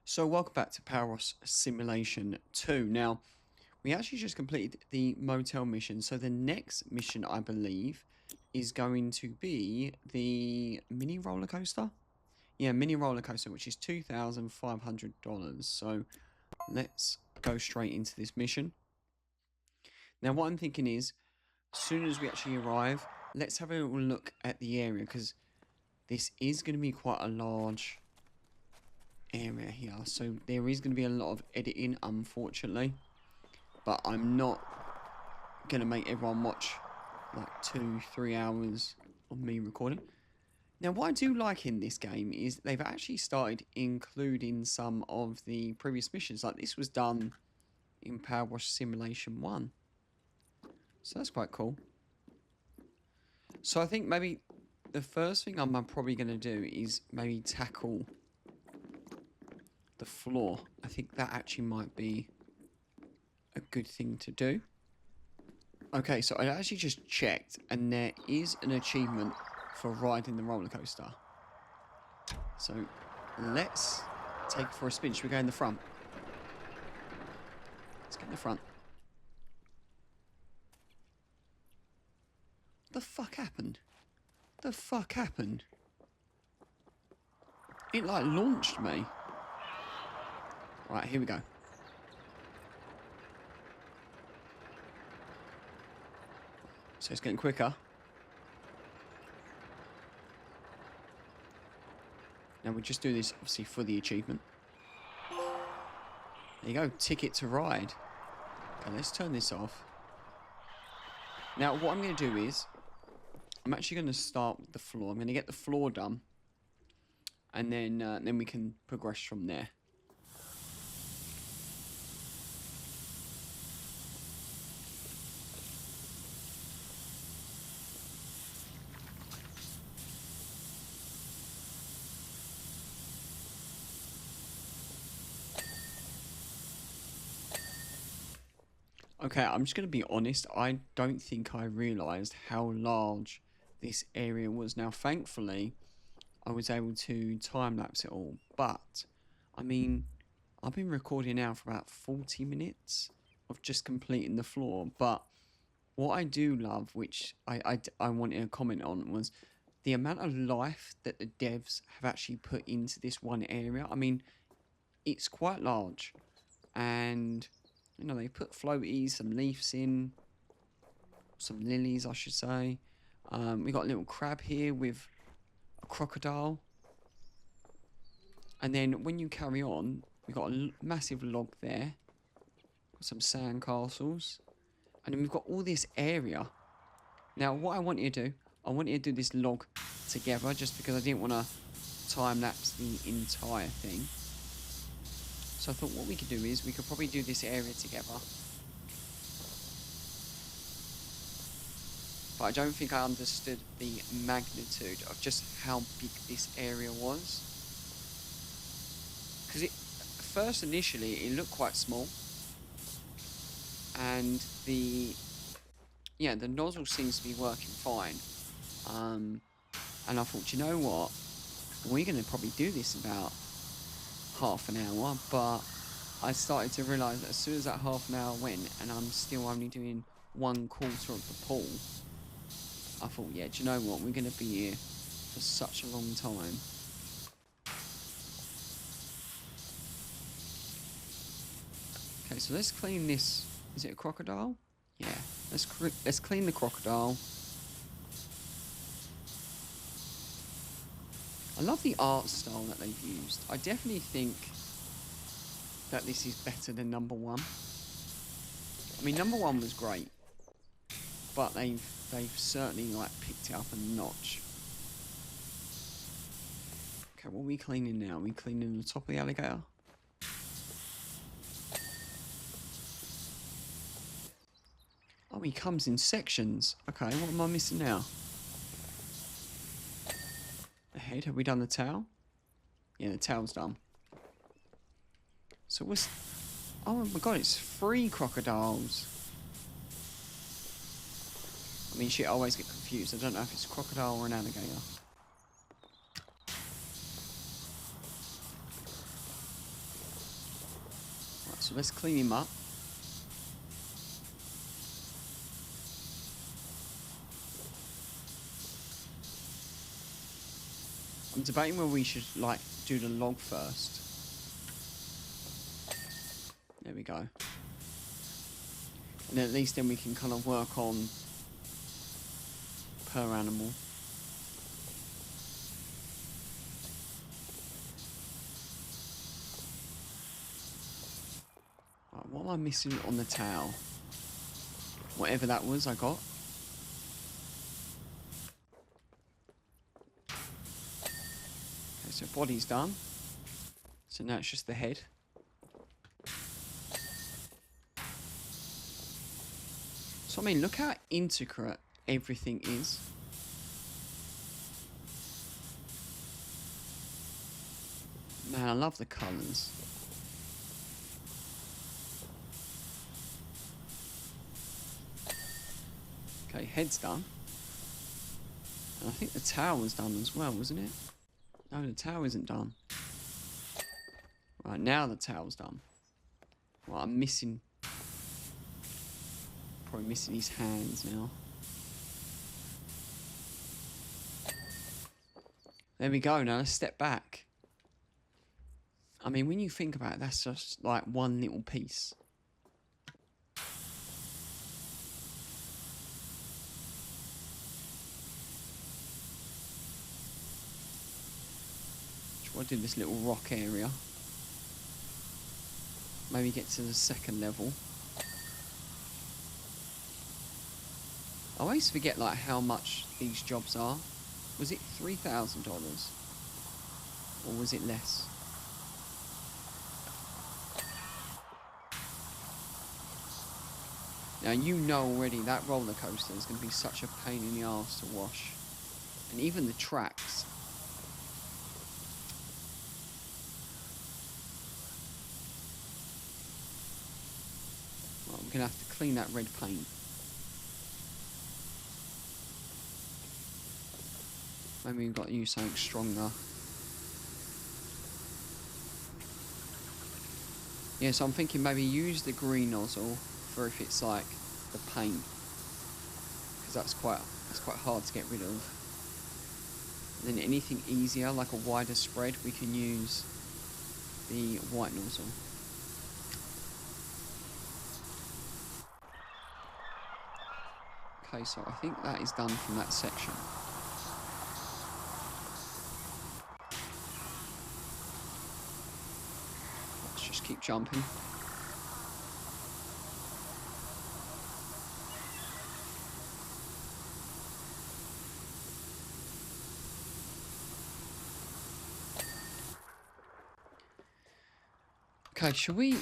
So welcome back to PowerWash Simulation 2. Now, we actually just completed the motel mission. So the next mission, I believe, is going to be the mini roller coaster. Yeah, mini roller coaster, which is $2,500. So let's go straight into this mission. Now, what I'm thinking is, as soon as we actually arrive, let's have a little look at the area, because this is going to be quite a large area here, so there is going to be a lot of editing, unfortunately, but I'm not going to make everyone watch like 2-3 hours of me recording. Now, what I do like in this game is they've actually started including some of the previous missions. Like, this was done in PowerWash Simulation 1, so that's quite cool. So I think maybe the first thing I'm probably going to do is maybe tackle the floor. I think that actually might be a good thing to do. Okay, so I actually just checked, and there is an achievement for riding the roller coaster. So let's take it for a spin. Should we go in the front? Let's get in the front. The fuck happened? The fuck happened? It like launched me. Right, here we go. So it's getting quicker. Now we just do this obviously for the achievement. There you go, ticket to ride. Okay, let's turn this off. Now what I'm going to do is, I'm actually going to start with the floor. I'm going to get the floor done, and then we can progress from there. Okay, I'm just going to be honest, I don't think I realised how large this area was. Now, thankfully, I was able to time-lapse it all, but, I mean, I've been recording now for about 40 minutes of just completing the floor, but what I do love, which I wanted to comment on, was the amount of life that the devs have actually put into this one area. I mean, it's quite large, and you know, they put floaties, some leaves in, some lilies, I should say. We got a little crab here with a crocodile. And then when you carry on, we got a massive log there. Got some sand castles. And then we've got all this area. Now, what I want you to do, I want you to do this log together, just because I didn't want to time-lapse the entire thing. So I thought what we could do is we could probably do this area together. But I don't think I understood the magnitude of just how big this area was. Because first initially it looked quite small. And the nozzle seems to be working fine. And I thought, you know what? We're going to probably do this in about half an hour, but I started to realise that as soon as that half an hour went and I'm still only doing 1/4 of the pool, I thought, yeah, do you know what, we're going to be here for such a long time. Okay, so let's clean this. Is it a crocodile? Yeah, let's clean the crocodile. I love the art style that they've used. I definitely think that this is better than number 1. I mean, number 1 was great, but they've certainly like picked it up a notch. Okay, what are we cleaning now? Are we cleaning the top of the alligator? Oh, he comes in sections. Okay, what am I missing now? The head. Have we done the tail? Yeah, the tail's done. So what's... Oh my god, it's 3 crocodiles. I mean, shit, I always get confused. I don't know if it's a crocodile or an alligator. So let's clean him up. I'm debating whether we should, like, do the log first. There we go. And at least then we can kind of work on per animal. Right, what am I missing on the towel? Whatever that was, I got. Okay, so body's done. So now it's just the head. So I mean, look how intricate everything is. Man, I love the colours. Okay, head's done. And I think the tower was done as well, wasn't it? No, the tower isn't done. Right, now the tower's done. Well, I'm missing... Probably missing his hands now. There we go, now let's step back. I mean, when you think about it, that's just like one little piece. Try to do this little rock area. Maybe get to the second level. I always forget like how much these jobs are. Was it $3,000? Or was it less? Now you know already that roller coaster is going to be such a pain in the arse to wash. And even the tracks. Well, we're going to have to clean that red paint. Maybe we've got to use something stronger. Yeah, so I'm thinking maybe use the green nozzle for if it's like the paint, because that's quite hard to get rid of. And then anything easier, like a wider spread, we can use the white nozzle. Okay, so I think that is done from that section. Let's just keep jumping. Okay, should we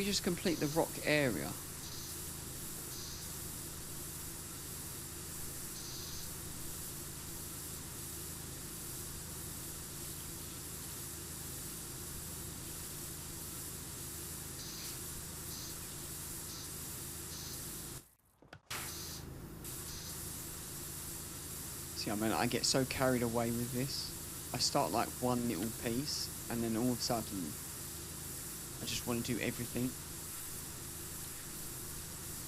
just complete the rock area? See, I mean, I get so carried away with this. I start like one little piece, and then all of a sudden, I just want to do everything.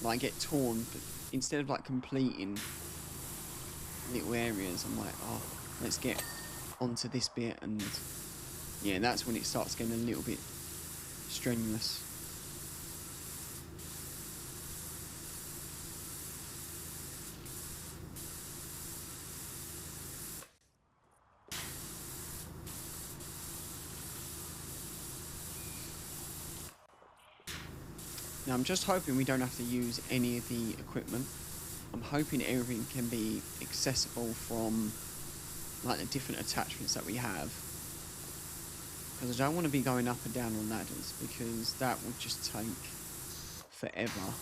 Like, I get torn, but instead of like completing little areas, I'm like, oh, let's get onto this bit, and yeah, that's when it starts getting a little bit strenuous. Now I'm just hoping we don't have to use any of the equipment. I'm hoping everything can be accessible from like the different attachments that we have. Because I don't want to be going up and down on ladders, because that would just take forever.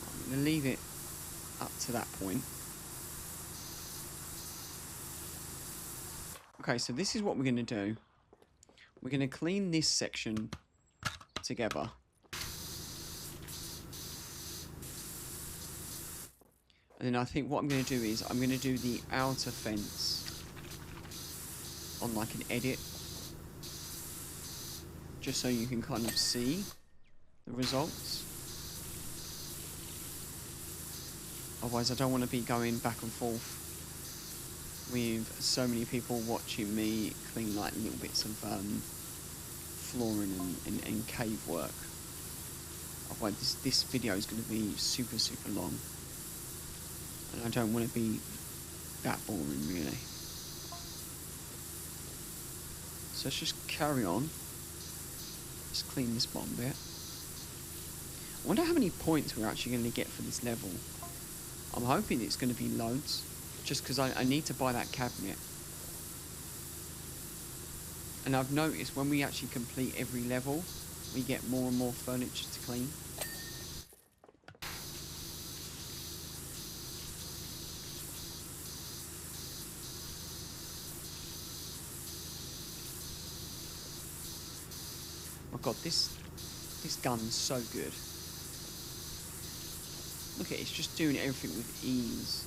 I'm going to leave it up to that point. Okay, so this is what we're going to do. We're going to clean this section together. And then I think what I'm going to do is I'm going to do the outer fence on like an edit. just so you can kind of see the results. Otherwise, I don't want to be going back and forth with so many people watching me clean like little bits of flooring and cave work. Otherwise, this video is going to be super, super long. And I don't want to be that boring, really. So let's just carry on. Let's clean this bottom bit. I wonder how many points we're actually going to get for this level. I'm hoping it's going to be loads, just because I need to buy that cabinet. And I've noticed when we actually complete every level, we get more and more furniture to clean. Oh god, this gun's so good. Look at it, it's just doing everything with ease.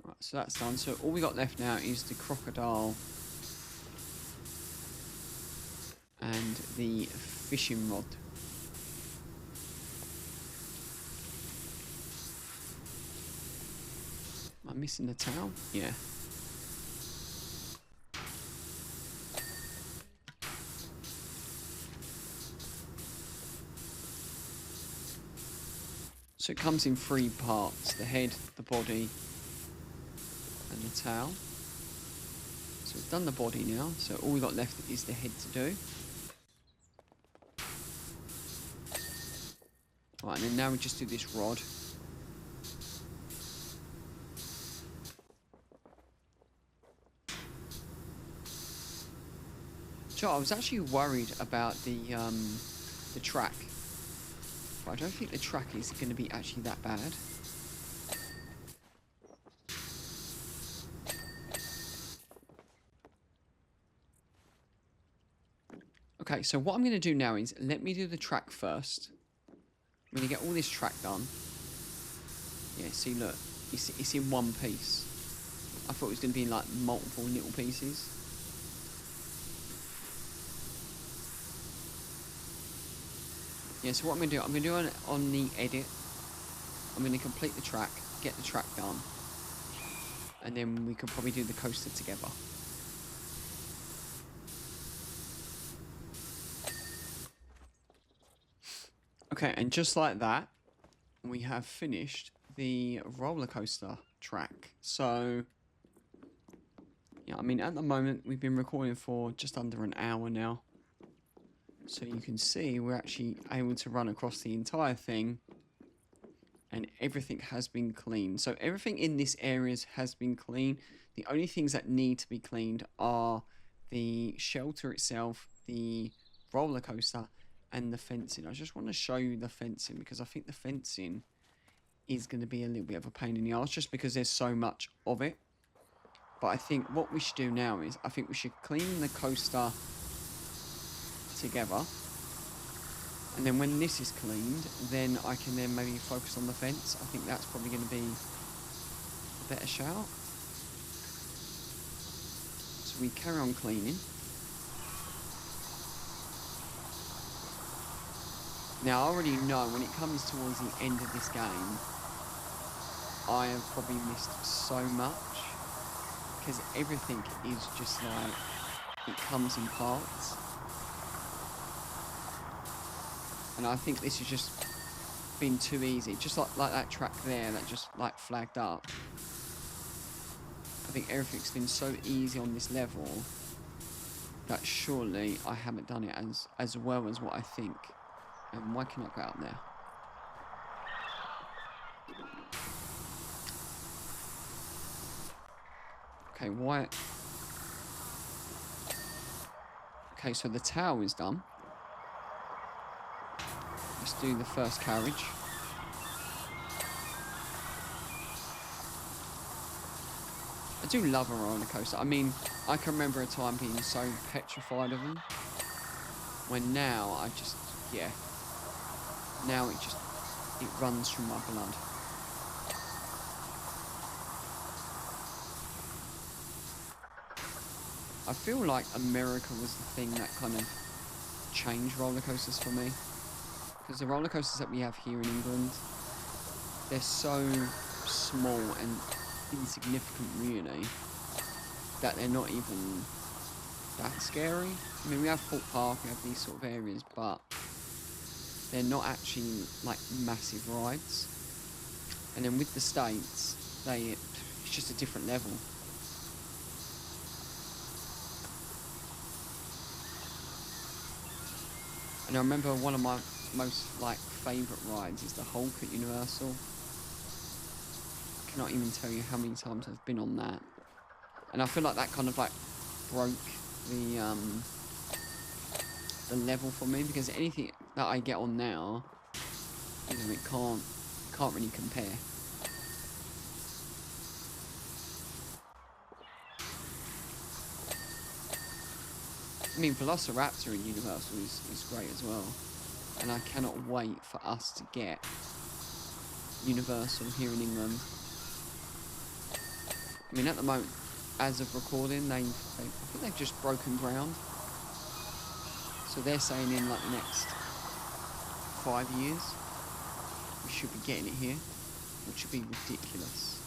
Right, so that's done. So all we got left now is the crocodile and the fishing rod. Am I missing the towel? Yeah. So it comes in 3 parts: the head, the body, and the towel. So we've done the body now, so all we got left is the head to do. Right, and then now we just do this rod. So I was actually worried about the track, but I don't think the track is going to be actually that bad. Okay, so what I'm going to do now is let me do the track first. I'm going to get all this track done. Yeah, see, look, it's in one piece. I thought it was going to be in like multiple little pieces. Yeah, so what I'm going to do, I'm going to do on the edit. I'm going to complete the track, get the track done, and then we could probably do the coaster together. Okay, and just like that, we have finished the roller coaster track. So, yeah, I mean, at the moment, we've been recording for just under an hour now. So you can see we're actually able to run across the entire thing, and everything has been cleaned. So everything in this area has been cleaned. The only things that need to be cleaned are the shelter itself, the roller coaster, and the fencing. I just want to show you the fencing because I think the fencing is going to be a little bit of a pain in the arse just because there's so much of it. But I think what we should do now is I think we should clean the coaster together, and then when this is cleaned, then I can then maybe focus on the fence. I think that's probably going to be a better shout. So we carry on cleaning. Now I already know when it comes towards the end of this game, I have probably missed so much because everything is just like, it comes in parts. And I think this has just been too easy. Just like that track there that just like flagged up. I think everything's been so easy on this level that surely I haven't done it as well as what I think. And why can I go out there? Okay, why? Okay, so the tower is done. Let's do the first carriage. I do love a roller coaster. I mean, I can remember a time being so petrified of them. When now, I just, yeah. Now it runs through my blood. I feel like America was the thing that kind of changed roller coasters for me. Because the roller coasters that we have here in England, they're so small and insignificant, really, that they're not even that scary. I mean, we have Fort Park, we have these sort of areas, but they're not actually like massive rides. And then with the States, it's just a different level. And I remember one of my most like favourite rides is the Hulk at Universal. I cannot even tell you how many times I've been on that. And I feel like that kind of like broke the level for me, because anything that I get on now, you know, it can't really compare. I mean, Velociraptor in Universal is great as well. And I cannot wait for us to get Universal here in England. I mean, at the moment, as of recording, I think they've just broken ground. So they're saying in like the next 5 years, we should be getting it here, which would be ridiculous.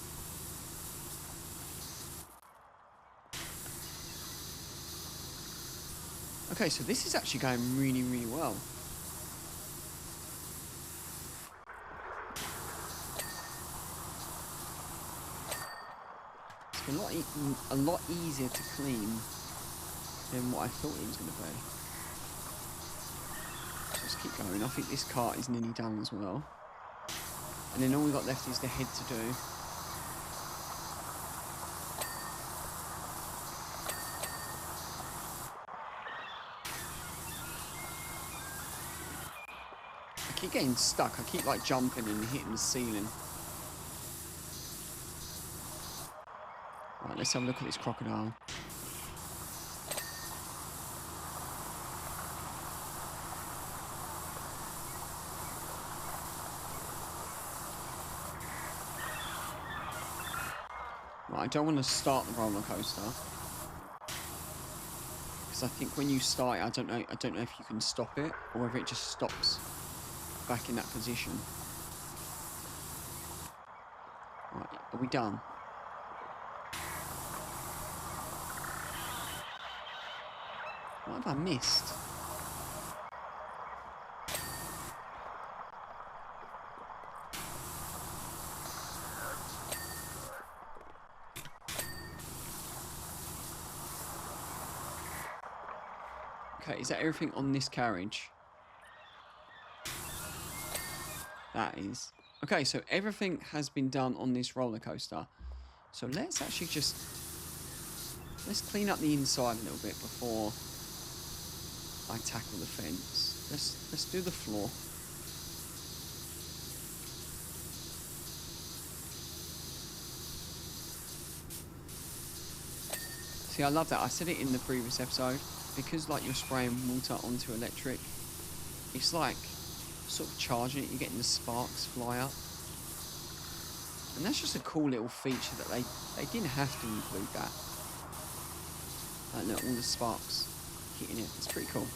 Okay, so this is actually going really, really well. It's a lot easier to clean than what I thought it was going to be. Just keep going. I think this cart is nearly done as well. And then all we've got left is the head to do. I keep getting stuck. I keep like jumping and hitting the ceiling. Right, let's have a look at this crocodile. Right, I don't want to start the roller coaster, because I think when you start it, I don't know if you can stop it or whether it just stops back in that position. Right, are we done? What have I missed? Okay, is that everything on this carriage? That is. Okay, so everything has been done on this roller coaster. So let's actually just... let's clean up the inside a little bit before I tackle the fence. Let's do the floor. See, I love that. I said it in the previous episode. Because like you're spraying water onto electric, it's like sort of charging it. You're getting the sparks fly up. And that's just a cool little feature that they didn't have to include that. Like, look, all the sparks hitting it. It's pretty cool.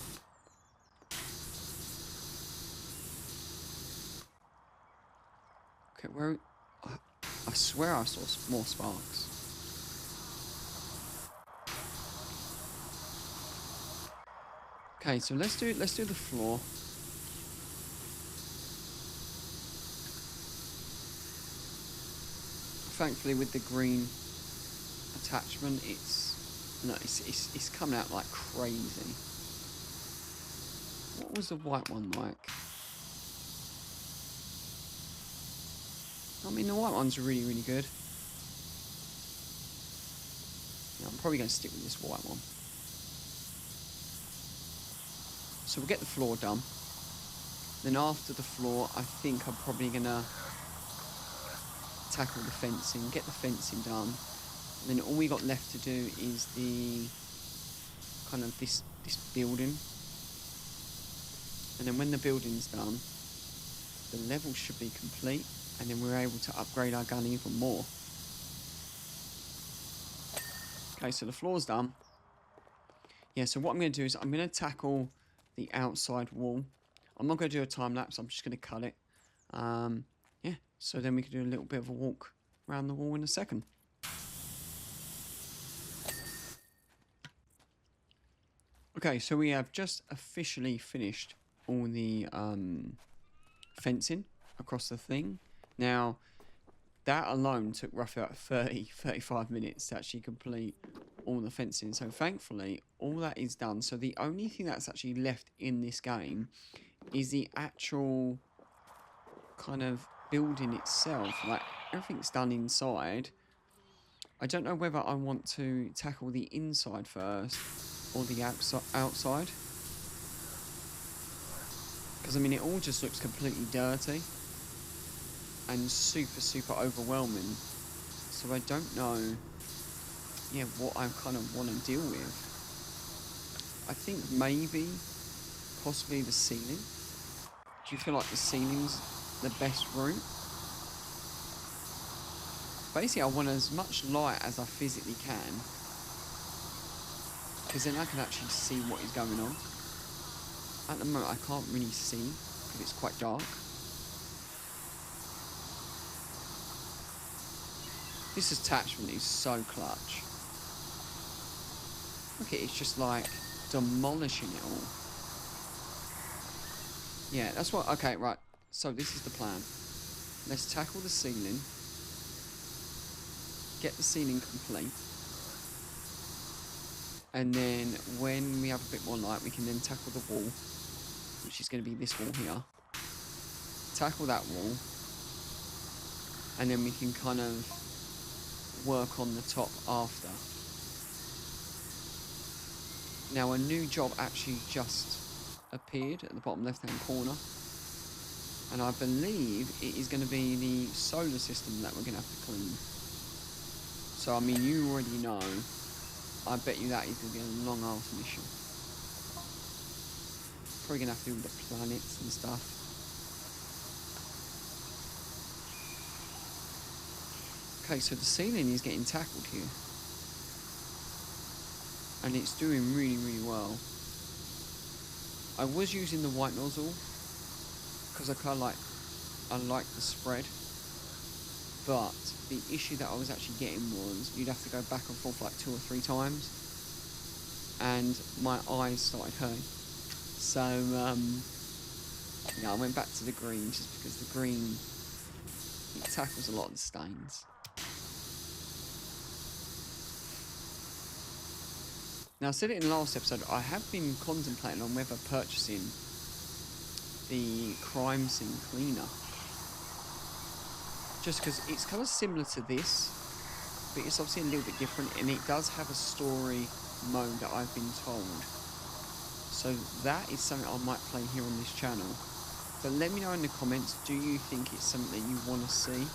Okay, where... I swear I saw more sparks. Okay, so let's do the floor. Thankfully, with the green attachment, it's coming out like crazy. What was the white one like? I mean, the white one's really, really good. Yeah, I'm probably going to stick with this white one. So we'll get the floor done. Then after the floor, I think I'm probably going to tackle the fencing, get the fencing done. And then all we got left to do is the kind of this building. And then when the building's done, the level should be complete, and then we're able to upgrade our gun even more. Okay, so the floor's done. Yeah, so what I'm going to do is I'm going to tackle the outside wall. I'm not going to do a time lapse, I'm just going to cut it. Yeah, so then we can do a little bit of a walk around the wall in a second. Okay, so we have just officially finished all the fencing across the thing. Now, that alone took roughly about 35 minutes to actually complete all the fencing. So thankfully, all that is done. So the only thing that's actually left in this game is the actual kind of building itself. Like, everything's done inside. I don't know whether I want to tackle the inside first or the outside. Because, I mean, it all just looks completely dirty and super overwhelming. So I don't know, yeah, what I kind of want to deal with. I think maybe, possibly the ceiling. Do you feel like the ceiling's the best route? Basically, I want as much light as I physically can, because then I can actually see what is going on. At the moment, I can't really see because it's quite dark. This attachment is so clutch. Look, it's just like demolishing it all. Yeah, that's what. Okay, right. So this is the plan. Let's tackle the ceiling. Get the ceiling complete. And then when we have a bit more light, we can then tackle the wall, which is going to be this wall here. Tackle that wall. And then we can kind of work on the top after. Now, a new job actually just appeared at the bottom left-hand corner. And I believe it is going to be the solar system that we're going to have to clean. So, I mean, you already know. I bet you that is going to be a long-ass mission. Probably going to have to do with the planets and stuff. Okay, so the ceiling is getting tackled here. And it's doing really well. I was using the white nozzle because I like the spread. But the issue that I was actually getting was you'd have to go back and forth like 2 or 3 times, and my eyes started hurting. So yeah, I went back to the green just because the green, it tackles a lot of the stains. Now, I said it in the last episode, I have been contemplating on whether purchasing the crime scene cleaner. Just because it's kind of similar to this, but it's obviously a little bit different, and it does have a story mode that I've been told. So that is something I might play here on this channel. But let me know in the comments, do you think it's something that you want to see?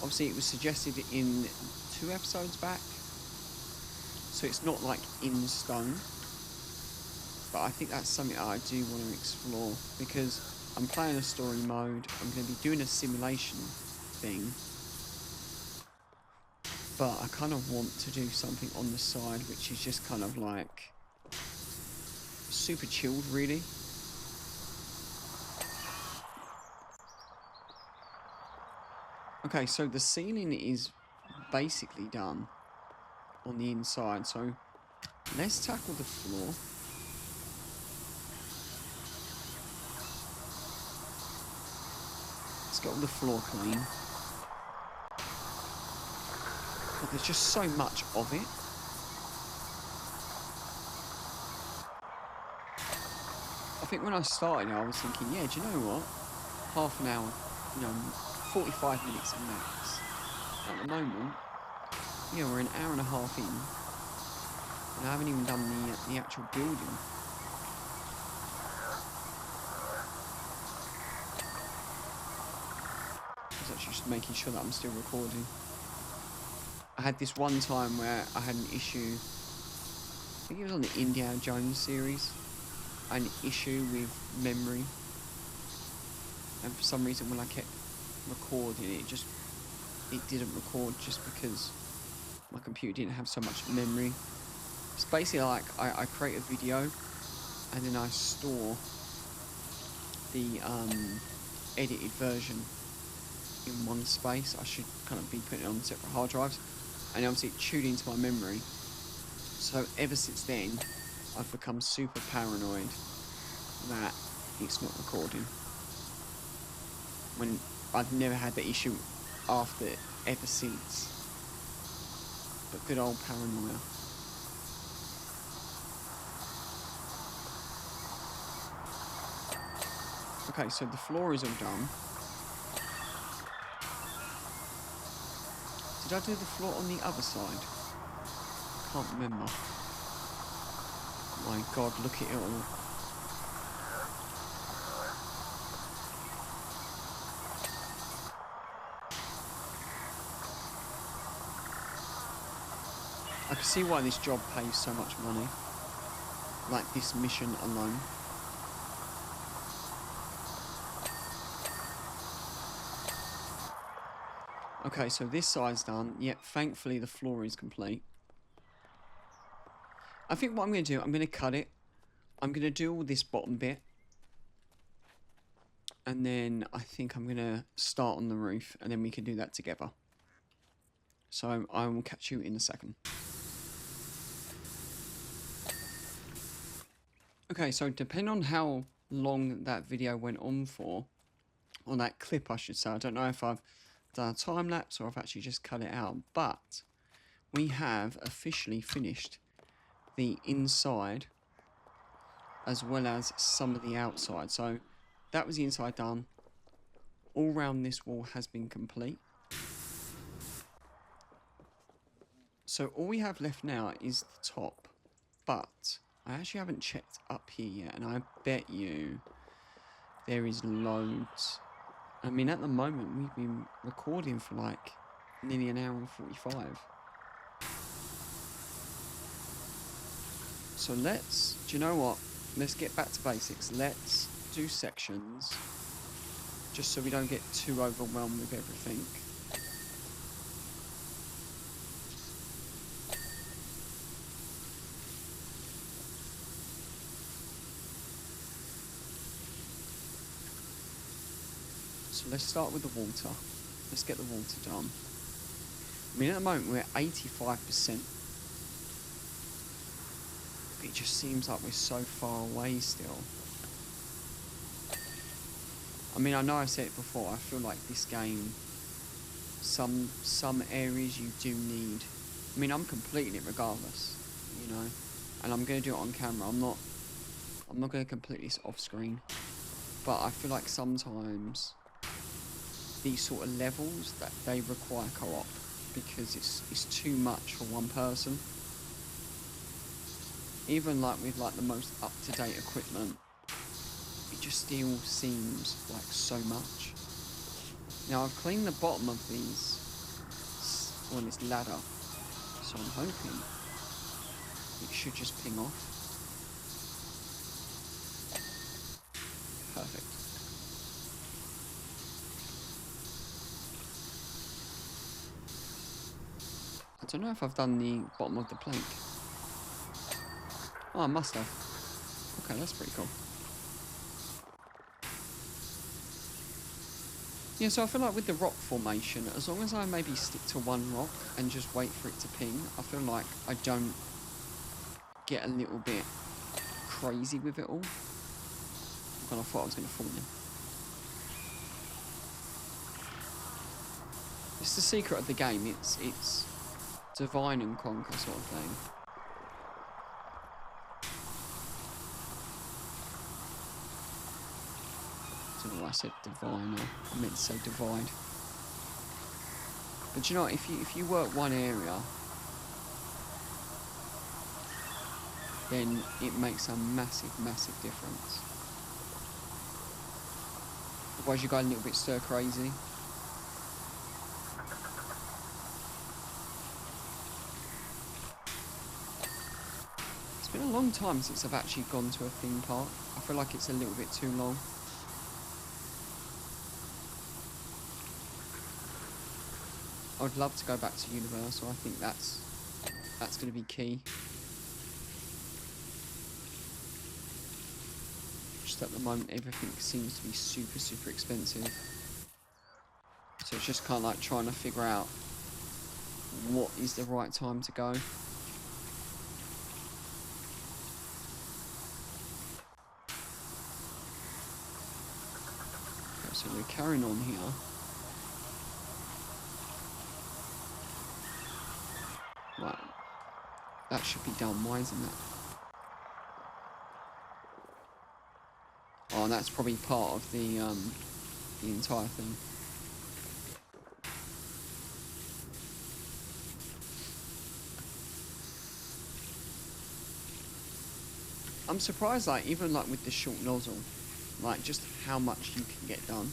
Obviously, it was suggested in 2 episodes back, so it's not like in stone. But I think that's something I do want to explore, because I'm playing a story mode, I'm going to be doing a simulation thing, but I kind of want to do something on the side which is just kind of like super chilled, really. Okay, so the ceiling is basically done on the inside, so let's tackle the floor. Let's get all the floor clean. But there's just so much of it. I think when I started, I was thinking, yeah, do you know what? Half an hour, 45 minutes max. At the moment, yeah, we're an hour and a half in, and I haven't even done the actual building. I was actually just making sure that I'm still recording. I had this one time where I had an issue. I think it was on the Indiana Jones series. I had an issue with memory. And for some reason when I kept recording it didn't record just because my computer didn't have so much memory. It's basically like I create a video and then I store the edited version in one space. I should kind of be putting it on separate hard drives, and obviously it chewed into my memory. So ever since then I've become super paranoid that it's not recording, when I've never had the issue after ever since. But good old paranoia. Okay, so the floor is all done. Did I do the floor on the other side? Can't remember. My God, look at it all. I can see why this job pays so much money. Like this mission alone. Okay, so this side's done. Yet, thankfully the floor is complete. I think what I'm going to do, I'm going to cut it. I'm going to do all this bottom bit. And then I think I'm going to start on the roof. And then we can do that together. So I will catch you in a second. Okay, so depending on how long that video went on for, on that clip I should say, I don't know if I've done a time lapse or I've actually just cut it out, but we have officially finished the inside as well as some of the outside. So that was the inside done. All round this wall has been complete. So all we have left now is the top, but I actually haven't checked up here yet, and I bet you there is loads. I mean, at the moment, we've been recording for like nearly an hour and 45. So let's, do you know what? Let's get back to basics. Let's do sections, just so we don't get too overwhelmed with everything. So let's start with the water. Let's get the water done. I mean, at the moment we're at 85%. It just seems like we're so far away still. I mean, I know I've said it before, I feel like this game, some areas you do need. I mean, I'm completing it regardless, you know, and I'm going to do it on camera. I'm not going to complete this off screen, but I feel like sometimes these sort of levels that they require co-op, because it's too much for one person. Even like with like the most up-to-date equipment, it just still seems like so much. Now I've cleaned the bottom of these on this ladder, so I'm hoping it should just ping off. Perfect. I don't know if I've done the bottom of the plank. Oh, I must have. Okay, that's pretty cool. Yeah, so I feel like with the rock formation, as long as I maybe stick to one rock and just wait for it to ping, I feel like I don't get a little bit crazy with it all. And I thought I was going to fall in. It's the secret of the game. It's divine and conquer sort of thing. I don't know why I said divine, or I meant to say divide. But you know what, if you work one area, then it makes a massive, massive difference. Otherwise you go a little bit stir crazy. It's been a long time since I've actually gone to a theme park. I feel like it's a little bit too long. I would love to go back to Universal. I think that's going to be key. Just at the moment, everything seems to be super, super expensive. So it's just kind of like trying to figure out what is the right time to go. Okay, so we're carrying on here. Right, that should be done. Why isn't that? Oh, and that's probably part of the entire thing. I'm surprised, like, even like with the short nozzle, like just how much you can get done.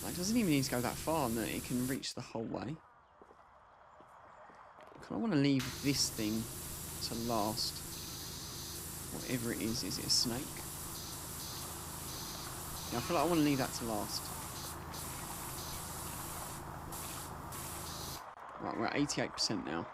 Like, it doesn't even need to go that far, and that it can reach the whole way. I want to leave this thing to last. Whatever it is it a snake? Yeah, I feel like I want to leave that to last. Right, we're at 88% now.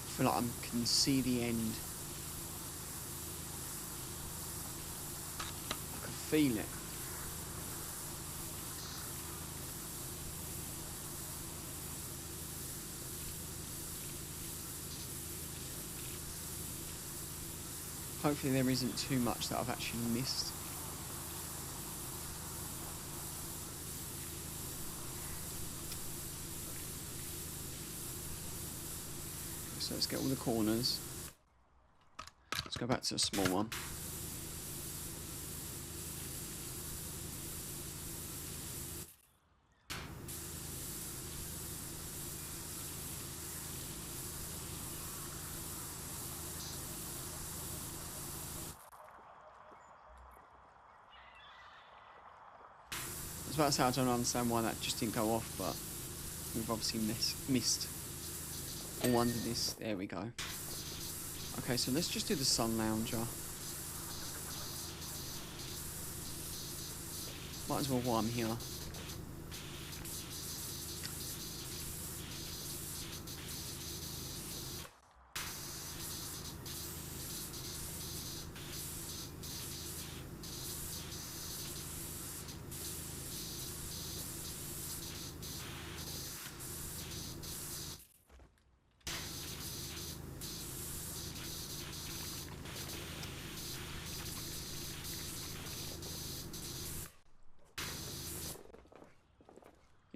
I feel like I can see the end. I can feel it. Hopefully there isn't too much that I've actually missed. So let's get all the corners. Let's go back to a small one. I was about to say I don't understand why that just didn't go off, but we've obviously missed all under this. There we go. Okay, so let's just do the sun lounger. Might as well while I'm here.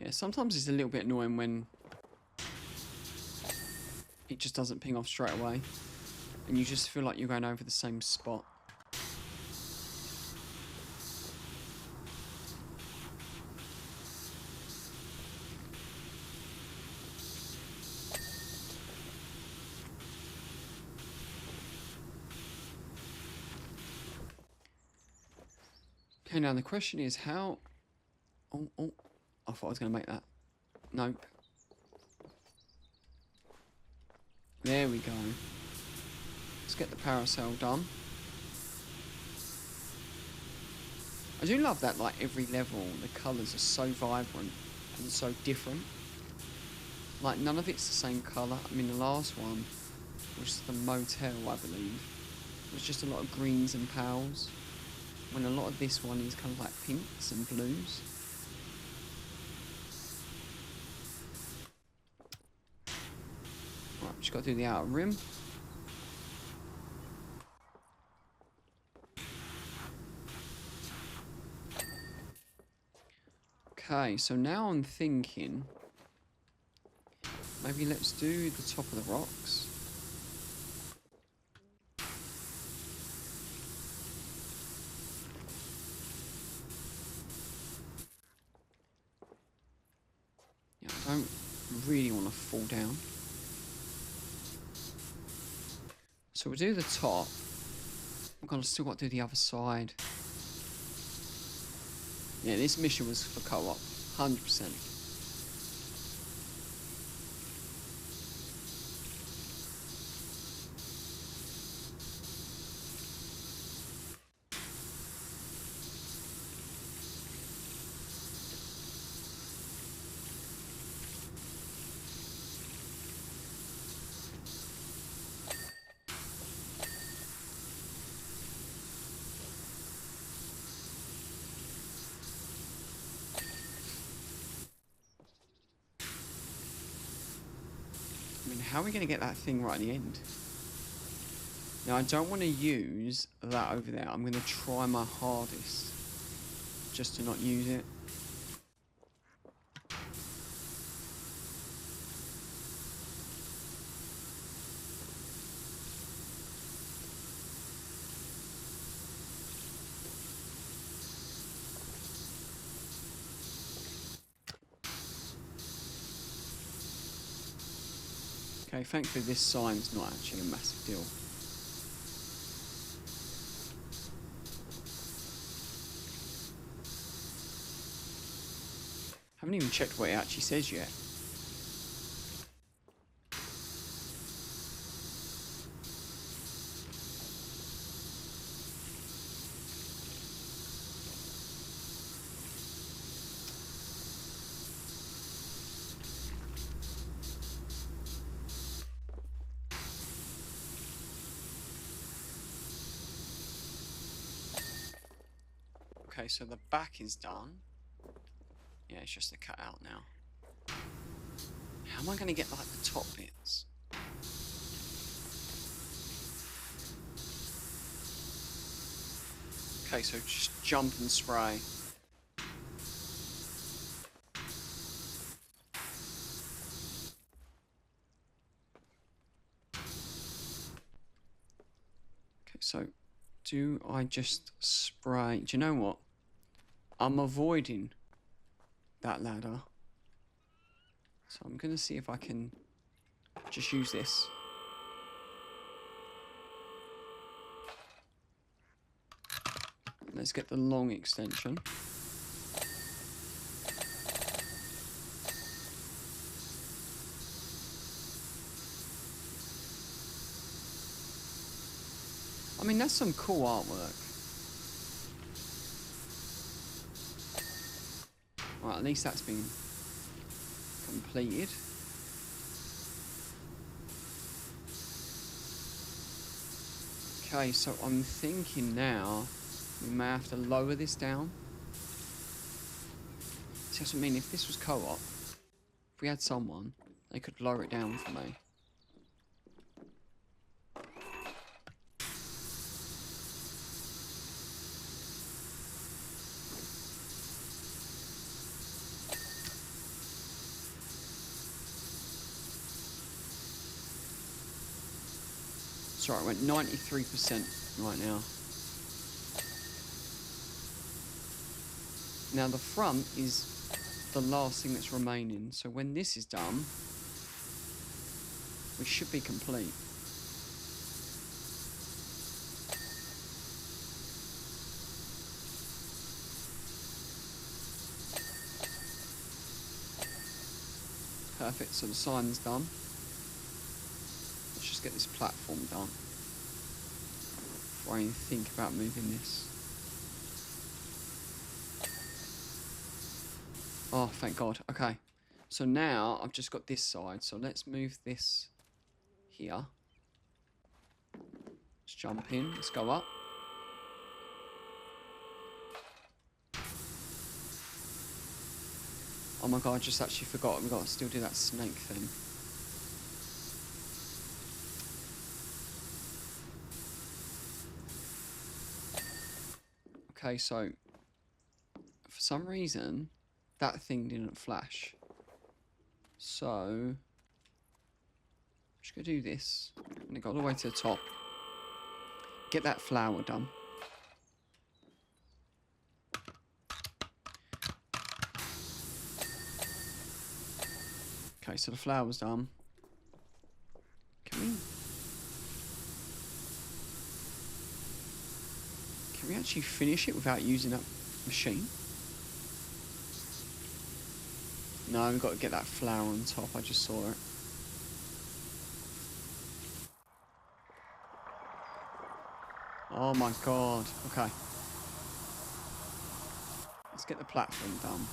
Yeah, sometimes it's a little bit annoying when it just doesn't ping off straight away, and you just feel like you're going over the same spot. Okay, now the question is how... Oh, I thought I was going to make that. Nope. There we go. Let's get the parasail done. I do love that, like, every level, the colours are so vibrant and so different. Like, none of it's the same colour. I mean, the last one, which is the motel, I believe, was just a lot of greens and pals. When a lot of this one is kind of like pinks and blues. Right, just got to do the outer rim. Okay, so now I'm thinking, maybe let's do the top of the rocks. Yeah, I don't really want to fall down. So we'll do the top. I've still got to do the other side. Yeah, this mission was for co-op. 100%. I mean, how are we going to get that thing right at the end? Now, I don't want to use that over there. I'm going to try my hardest just to not use it. Okay, thankfully this sign's not actually a massive deal. Haven't even checked what it actually says yet. Okay, so the back is done. Yeah, it's just the cutout now. How am I going to get like the top bits? Okay, so just jump and spray. Okay, so do I just spray? Do you know what? I'm avoiding that ladder. So I'm going to see if I can just use this. Let's get the long extension. I mean, that's some cool artwork. Right, at least that's been completed. Okay, so I'm thinking now we may have to lower this down. See, that's what I mean. If this was co-op, if we had someone, they could lower it down for me. Sorry, I went 93% right now. Now the front is the last thing that's remaining, so when this is done, we should be complete. Perfect, so the sign's done. Let's just get this platform done before I even think about moving this. Oh, thank God. Okay. So now I've just got this side. So let's move this here. Let's jump in. Let's go up. Oh my God, I just actually forgot. We've got to still do that snake thing. Okay, so for some reason that thing didn't flash. So I'm just gonna do this. I'm gonna go all the way to the top. Get that flower done. Okay, so the flower's done. Can we? Can we actually finish it without using that machine? No, we've got to get that flower on top. I just saw it. Oh my god. Okay. Let's get the platform done.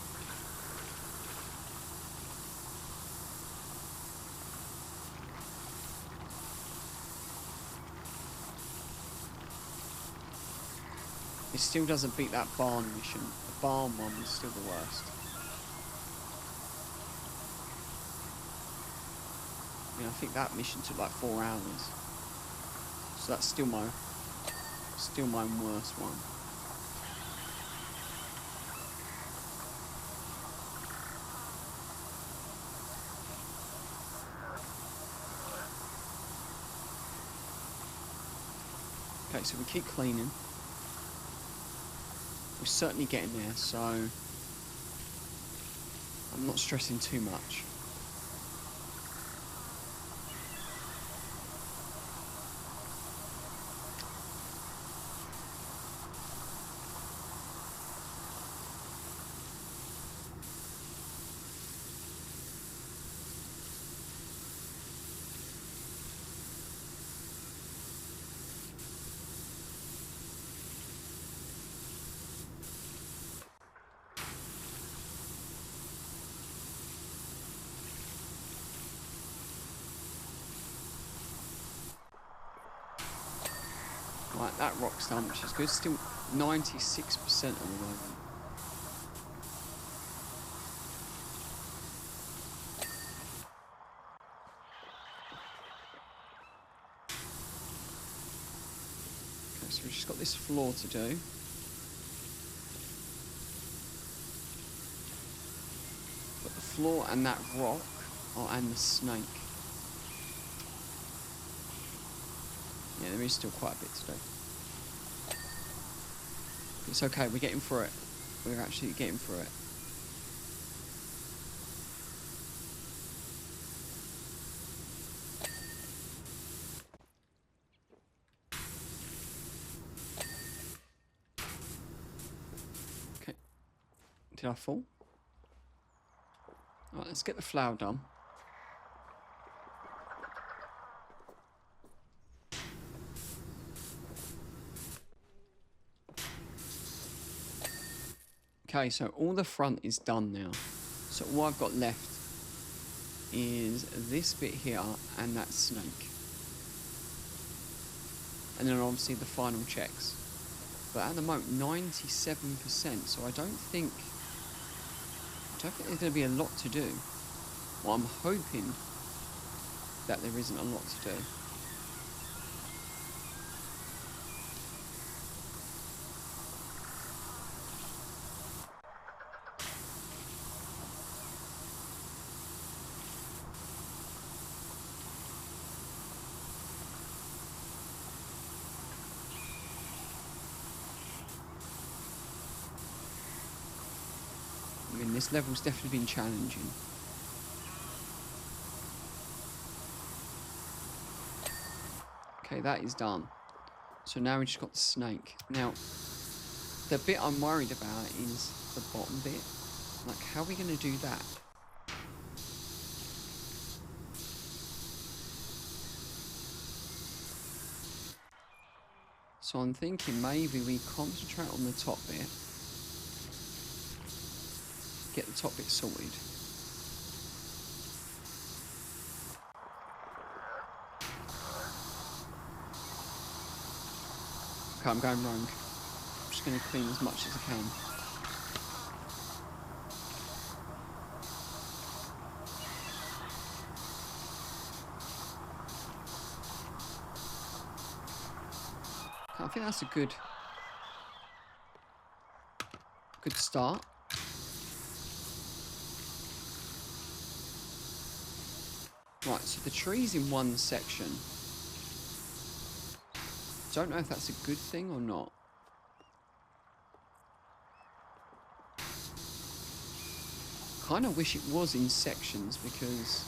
It still doesn't beat that barn mission. The barn one was still the worst. I mean, I think that mission took like 4 hours. So that's still my worst one. Okay, so we keep cleaning. We're certainly getting there, so I'm not stressing too much. Right, that rock's done, which is good. Still 96% at the moment. Okay, so we've just got this floor to do. But the floor and that rock, oh, and the snake. Yeah, there is still quite a bit to do. It's okay, we're getting through it. We're actually getting through it. Okay. Did I fall? Alright, let's get the flower done. Okay, so all the front is done now. So all I've got left is this bit here and that snake. And then obviously the final checks. But at the moment, 97%, so I don't think there's going to be a lot to do. Well, I'm hoping that there isn't a lot to do. I mean, this level's definitely been challenging. Okay, that is done. So now we just got the snake. Now, the bit I'm worried about is the bottom bit. Like, how are we going to do that? So I'm thinking maybe we concentrate on the top bit. Get the top bit sorted. Okay, I'm going rogue. I'm just going to clean as much as I can. I think that's a good start. Right, so the tree's in one section. Don't know if that's a good thing or not. Kind of wish it was in sections because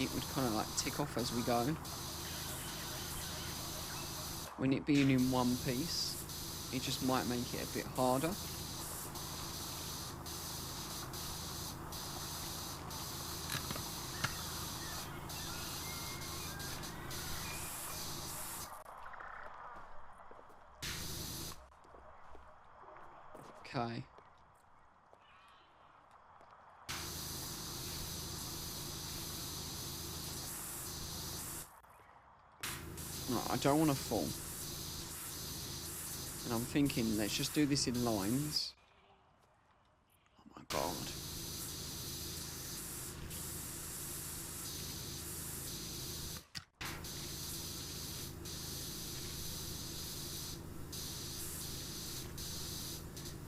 it would kind of like tick off as we go. When it being in one piece. it just might make it a bit harder. Okay. No, I don't want to fall. And I'm thinking, let's just do this in lines. Oh my god.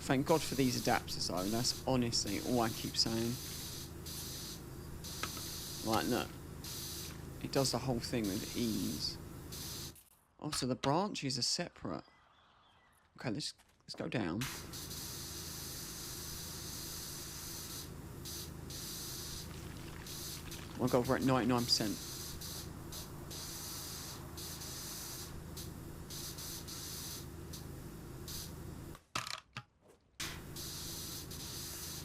Thank God for these adapters though, that's honestly all I keep saying. Like, no. It does the whole thing with ease. Oh, so the branches are separate. Okay, let's go down. Oh my god, we're at 99%.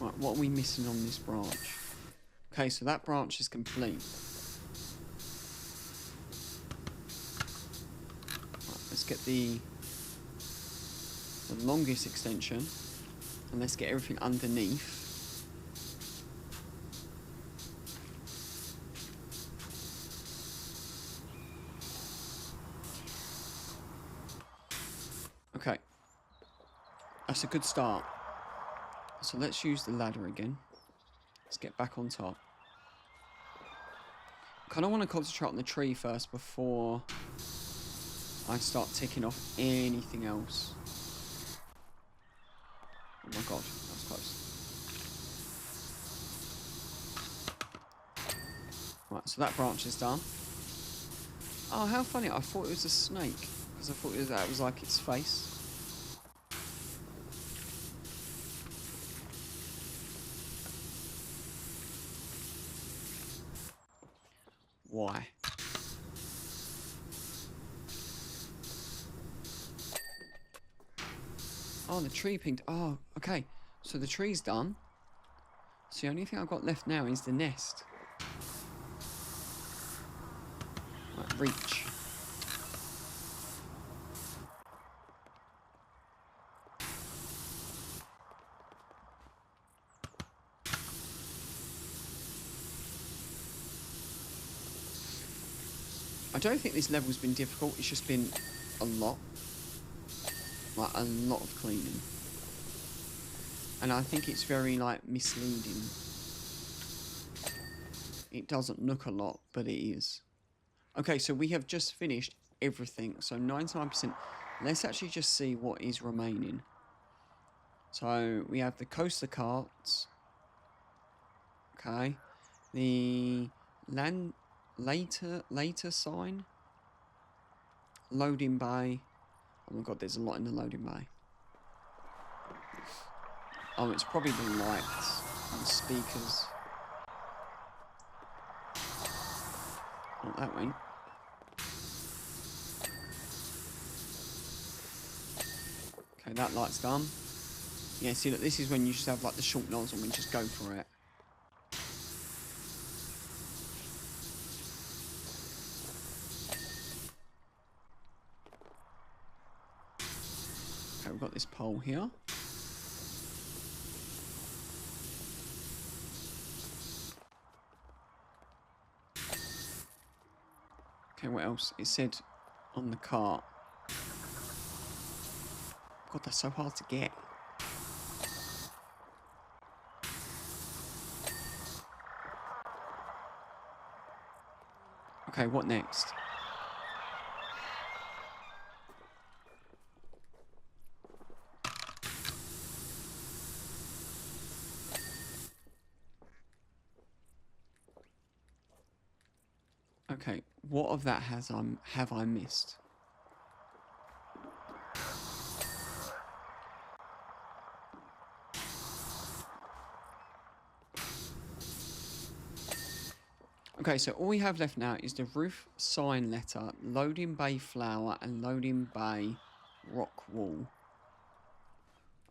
Right, what are we missing on this branch? Okay, so that branch is complete. Right, let's get the longest extension. And let's get everything underneath. Okay. That's a good start. So let's use the ladder again. Let's get back on top. Kind of want to concentrate on the tree first before I start ticking off anything else. Oh my god, that was close. Right, so that branch is done. Oh, how funny. I thought it was a snake. Because I thought that was like its face. Why? Oh, the tree pinked. Oh, okay. So the tree's done. So the only thing I've got left now is the nest. Right, reach. I don't think this level's been difficult. It's just been a lot. Like, a lot of cleaning. And I think it's very, like, misleading. It doesn't look a lot, but it is. Okay, so we have just finished everything. So 99%. Let's actually just see what is remaining. So we have the coaster carts. Okay. The later sign. Loading bay. Oh my god, there's a lot in the loading bay. Oh, it's probably the lights and the speakers. Not that way. Okay, that light's done. Yeah, see, look, this is when you just have, like, the short nozzle and just go for it. Okay, we've got this pole here. Okay, what else? It said on the cart. God, that's so hard to get. Okay, what next? Okay, what of that have I missed? Okay, so all we have left now is the roof sign letter, loading bay flower, and loading bay rock wall.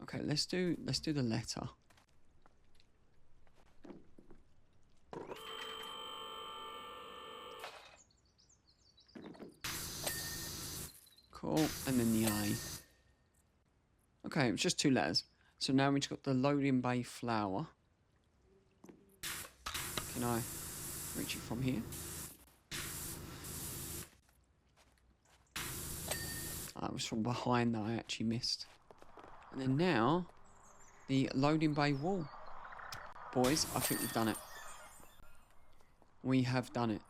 Okay, let's do the letter. Cool, and then the A. Okay, it's just 2 letters. So now we've got the loading bay flower. Can I reach it from here? It was from behind that I actually missed. And then now, the loading bay wall. Boys, I think we've done it. We have done it.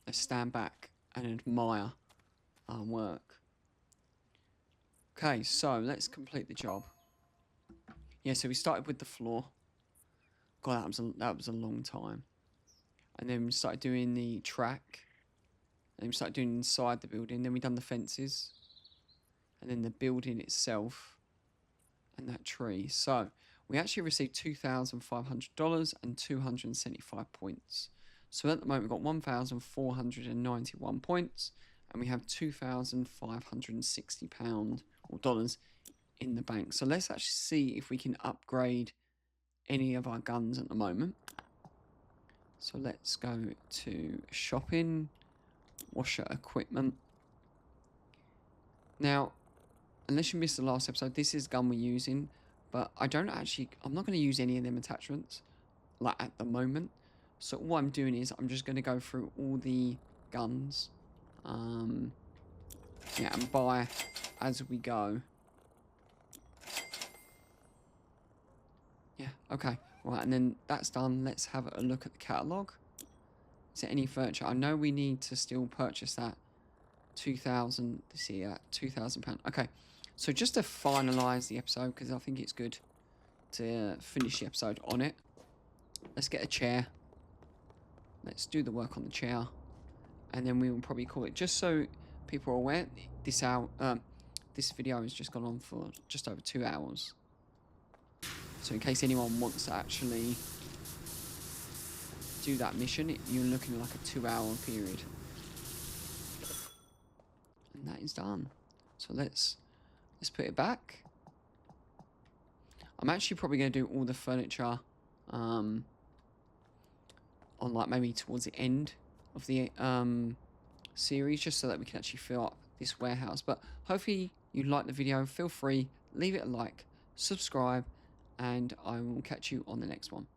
Let's stand back and admire our work. Okay, so let's complete the job. Yeah, so we started with the floor. God, that was a long time. And then we started doing the track. And we started doing inside the building. Then we done the fences. And then the building itself. And that tree. So, we actually received $2,500 and 275 points. So at the moment we've got 1,491 points. And we have £2,560 or dollars in the bank. So let's actually see if we can upgrade any of our guns at the moment. So let's go to shopping, washer equipment. Now, unless you missed the last episode, this is the gun we're using, but I'm not going to use any of them attachments like at the moment. So what I'm doing is I'm just going to go through all the guns, and buy as we go. Yeah, okay. Right, and then that's done. Let's have a look at the catalogue. Is there any furniture? I know we need to still purchase that £2,000 this year, £2,000. Okay, so just to finalise the episode, because I think it's good to finish the episode on it. Let's get a chair. Let's do the work on the chair. And then we will probably call it, just so people are aware, this video has just gone on for just over 2 hours. So in case anyone wants to actually do that mission, you're looking at like a 2-hour period. And that is done. So let's put it back. I'm actually probably going to do all the furniture on like maybe towards the end of the series, just so that we can actually fill up this warehouse. But hopefully you liked the video. Feel free, leave it a like, subscribe, and I will catch you on the next one.